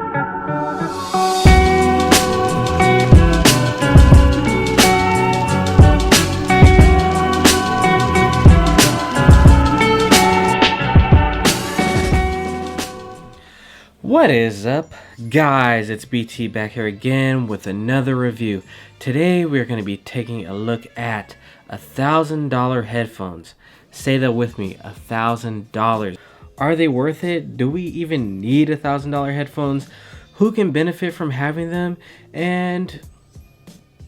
What is up, guys? It's BT back here again with another review. Today we're going to be taking a look at $1,000 headphones. Say that with me, $1,000. Are they worth it? Do we even need $1,000 headphones? Who can benefit from having them? And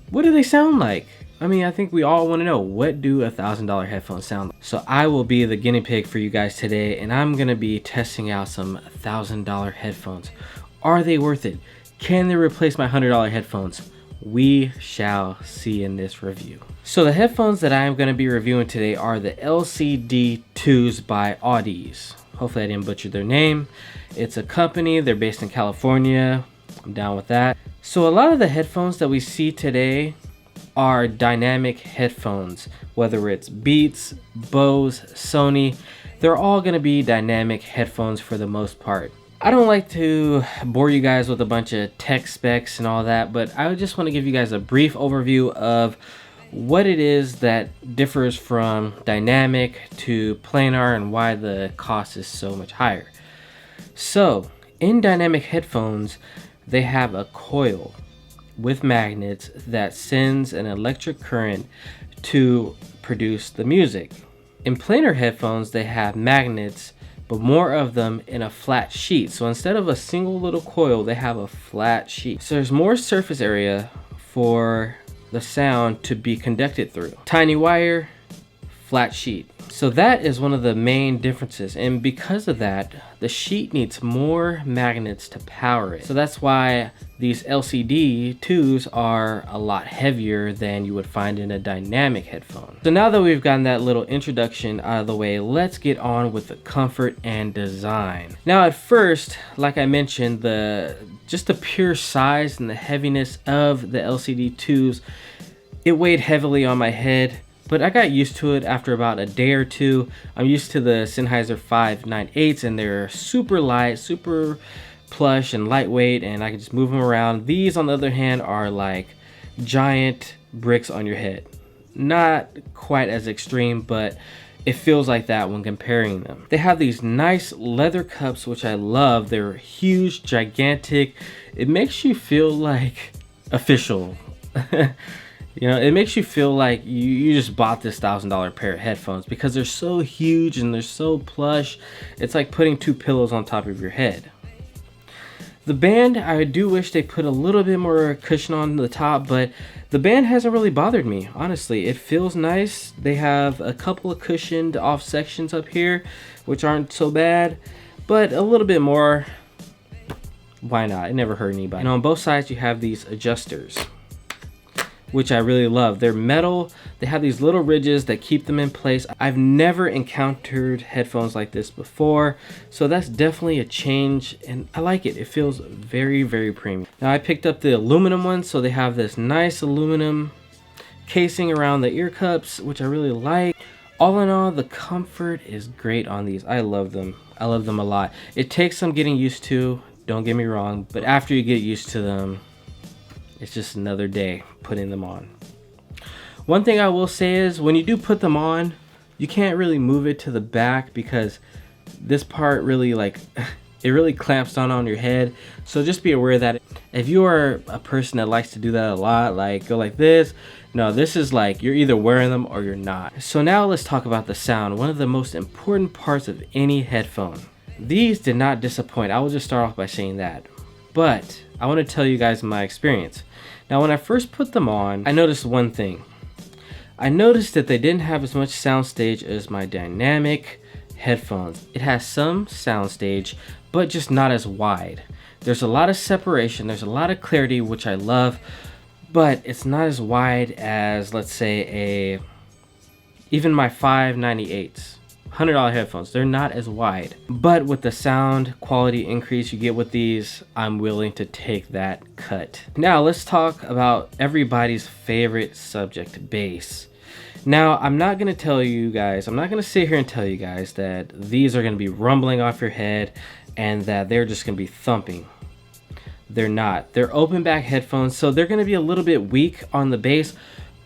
what do they sound like? I mean, I think we all want to know, what do $1,000 headphones sound like? So I will be the guinea pig for you guys today, and I'm going to be testing out some $1,000 headphones. Are they worth it? Can they replace my $100 headphones? We shall see in this review. So the headphones that I am going to be reviewing today are the LCD-2s by Audeze. Hopefully I didn't butcher their name. It's a company, they're based in California. I'm down with that. So a lot of the headphones that we see today are dynamic headphones, whether it's Beats, Bose, Sony, they're all going to be dynamic headphones for the most part. I don't like to bore you guys with a bunch of tech specs and all that, but I just want to give you guys a brief overview of what it is that differs from dynamic to planar and why the cost is so much higher. So in dynamic headphones, they have a coil with magnets that sends an electric current to produce the music. In planar headphones, they have magnets, but more of them in a flat sheet. So instead of a single little coil, they have a flat sheet. So there's more surface area for the sound to be conducted through. Tiny wire, flat sheet. So that is one of the main differences, and because of that, the sheet needs more magnets to power it. So that's why these LCD-2s are a lot heavier than you would find in a dynamic headphone. So now that we've gotten that little introduction out of the way, let's get on with the comfort and design. Now at first, like I mentioned, just the pure size and the heaviness of the LCD-2s, it weighed heavily on my head. But I got used to it after about a day or two. I'm used to the Sennheiser 598s, and they're super light, super plush and lightweight, and I can just move them around. These, on the other hand, are like giant bricks on your head. Not quite as extreme, but it feels like that when comparing them. They have these nice leather cups, which I love. They're huge, gigantic. It makes you feel like official. You know, it makes you feel like you just bought this $1,000 pair of headphones because they're so huge and they're so plush. It's like putting two pillows on top of your head. The band, I do wish they put a little bit more cushion on the top, but the band hasn't really bothered me, honestly. It feels nice. They have a couple of cushioned off sections up here, which aren't so bad, but a little bit more, why not? It never hurt anybody. And on both sides, you have these adjusters, which I really love. They're metal. They have these little ridges that keep them in place. I've never encountered headphones like this before, so that's definitely a change, and I like it. It feels very, very premium. Now I picked up the aluminum ones, so they have this nice aluminum casing around the ear cups, which I really like. All in all, the comfort is great on these. I love them. I love them a lot. It takes some getting used to, don't get me wrong, but after you get used to them, it's just another day putting them on. One thing I will say is when you do put them on, you can't really move it to the back because this part really it really clamps down on your head. So just be aware that if you are a person that likes to do that a lot, like go like this, no, this is like you're either wearing them or you're not. So now let's talk about the sound, one of the most important parts of any headphone. These did not disappoint. I will just start off by saying that. But I want to tell you guys my experience. Now, when I first put them on, I noticed one thing. I noticed that they didn't have as much soundstage as my dynamic headphones. It has some soundstage, but just not as wide. There's a lot of separation, there's a lot of clarity, which I love, but it's not as wide as, let's say, even my 598s. $100 headphones, they're not as wide, but with the sound quality increase you get with these, I'm willing to take that cut. Now let's talk about everybody's favorite subject, bass. Now I'm not going to tell you guys, I'm not going to sit here and tell you guys that these are going to be rumbling off your head and that they're just going to be thumping. They're not. They're open back headphones, so they're going to be a little bit weak on the bass.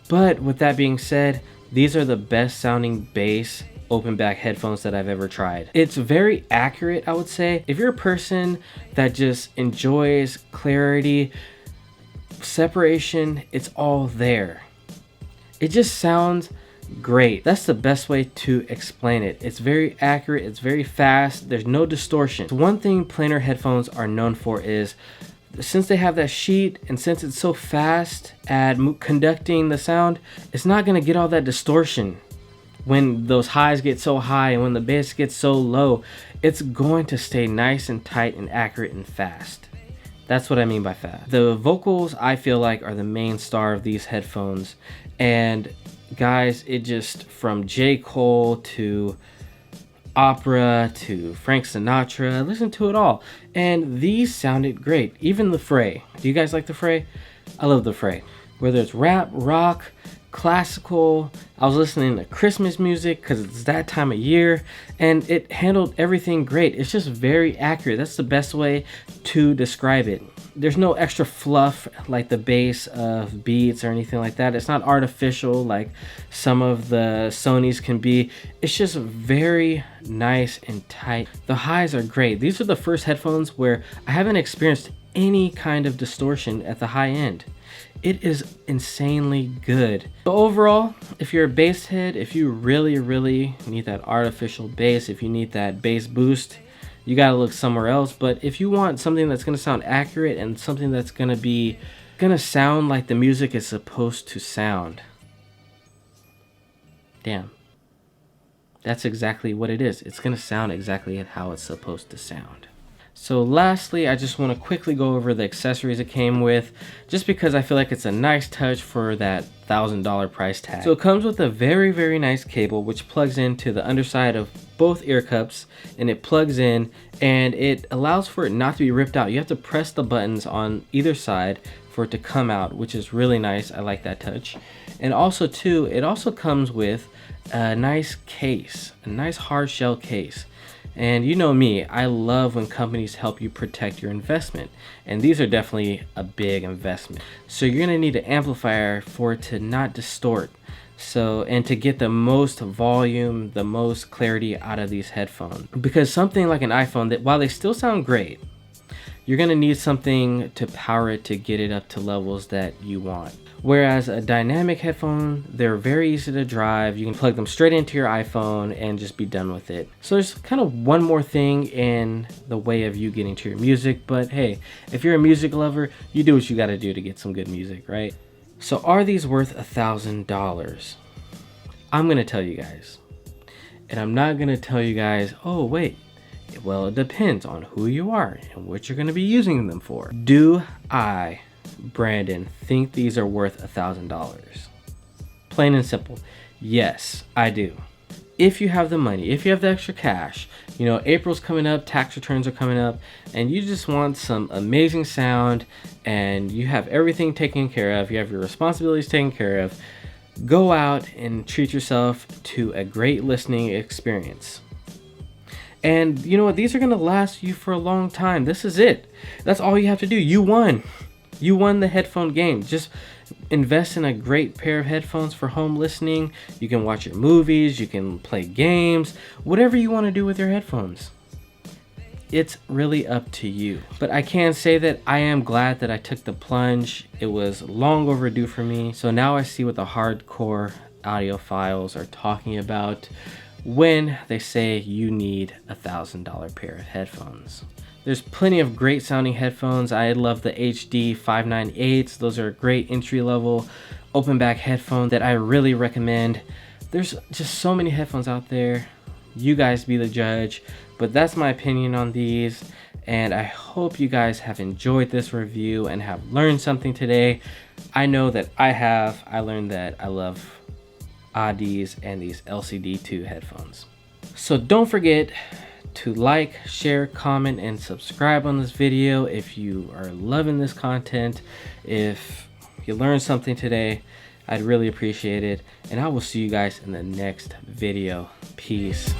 But with that being said, these are the best sounding bass open back headphones that I've ever tried. It's very accurate, I would say. If you're a person that just enjoys clarity, separation, it's all there. It just sounds great. That's the best way to explain it. It's very accurate, it's very fast, there's no distortion. One thing Planar headphones are known for is, since they have that sheet and since it's so fast at conducting the sound, it's not going to get all that distortion. When those highs get so high and when the bass gets so low, it's going to stay nice and tight and accurate and fast. That's what I mean by fast. The vocals, I feel like, are the main star of these headphones. And guys, it just, from J. Cole to opera to Frank Sinatra, I listened to it all. And these sounded great. Even the Fray. Do you guys like the Fray? I love the Fray. Whether it's rap, rock, classical, I was listening to Christmas music because it's that time of year, and it handled everything great. It's just very accurate. That's the best way to describe it. There's no extra fluff like the bass of Beats or anything like that. It's not artificial like some of the Sonys can be. It's just very nice and tight. The highs are great. These are the first headphones where I haven't experienced any kind of distortion at the high end. It is insanely good. So overall, if you're a bass head, if you really need that artificial bass, if you need that bass boost, you gotta look somewhere else. But if you want something that's gonna sound accurate and something that's gonna sound like the music is supposed to sound, damn, that's exactly what it is. It's gonna sound exactly how it's supposed to sound. So lastly, I just want to quickly go over the accessories it came with, just because I feel like it's a nice touch for that $1,000 price tag. So it comes with a very nice cable which plugs into the underside of both ear cups, and it plugs in and it allows for it not to be ripped out. You have to press the buttons on either side for it to come out, which is really nice. I like that touch. And also too, it also comes with a nice case, a nice hard shell case. And you know me, I love when companies help you protect your investment. And these are definitely a big investment. So you're gonna need an amplifier for it to not distort. So, and to get the most volume, the most clarity out of these headphones. Because something like an iPhone, that while they still sound great, you're gonna need something to power it to get it up to levels that you want. Whereas a dynamic headphone, they're very easy to drive. You can plug them straight into your iPhone and just be done with it. So there's kind of one more thing in the way of you getting to your music, but hey, if you're a music lover, you do what you gotta do to get some good music, right? So are these worth $1,000? I'm gonna tell you guys. And I'm not gonna tell you guys, oh wait, well, it depends on who you are and what you're gonna be using them for. Do I, Brandon, think these are worth $1,000? Plain and simple, yes, I do. If you have the money, if you have the extra cash, you know, April's coming up, tax returns are coming up, and you just want some amazing sound and you have everything taken care of, you have your responsibilities taken care of, go out and treat yourself to a great listening experience. And you know what? These are going to last you for a long time. This is it. That's all you have to do. You won. You won the headphone game. Just invest in a great pair of headphones for home listening. You can watch your movies. You can play games. Whatever you want to do with your headphones. It's really up to you. But I can say that I am glad that I took the plunge. It was long overdue for me. So now I see what the hardcore audiophiles are talking about when they say you need $1,000 pair of headphones. There's plenty of great sounding headphones. I love the HD 598s. Those are a great entry level open back headphone that I really recommend. There's just so many headphones out there. You guys be the judge, but that's my opinion on these. And I hope you guys have enjoyed this review and have learned something today. I know that I have. I learned that I love Audeze and these LCD-2 headphones. So don't forget to like, share, comment, and subscribe on this video if you are loving this content. If you learned something today, I'd really appreciate it. And I will see you guys in the next video. Peace.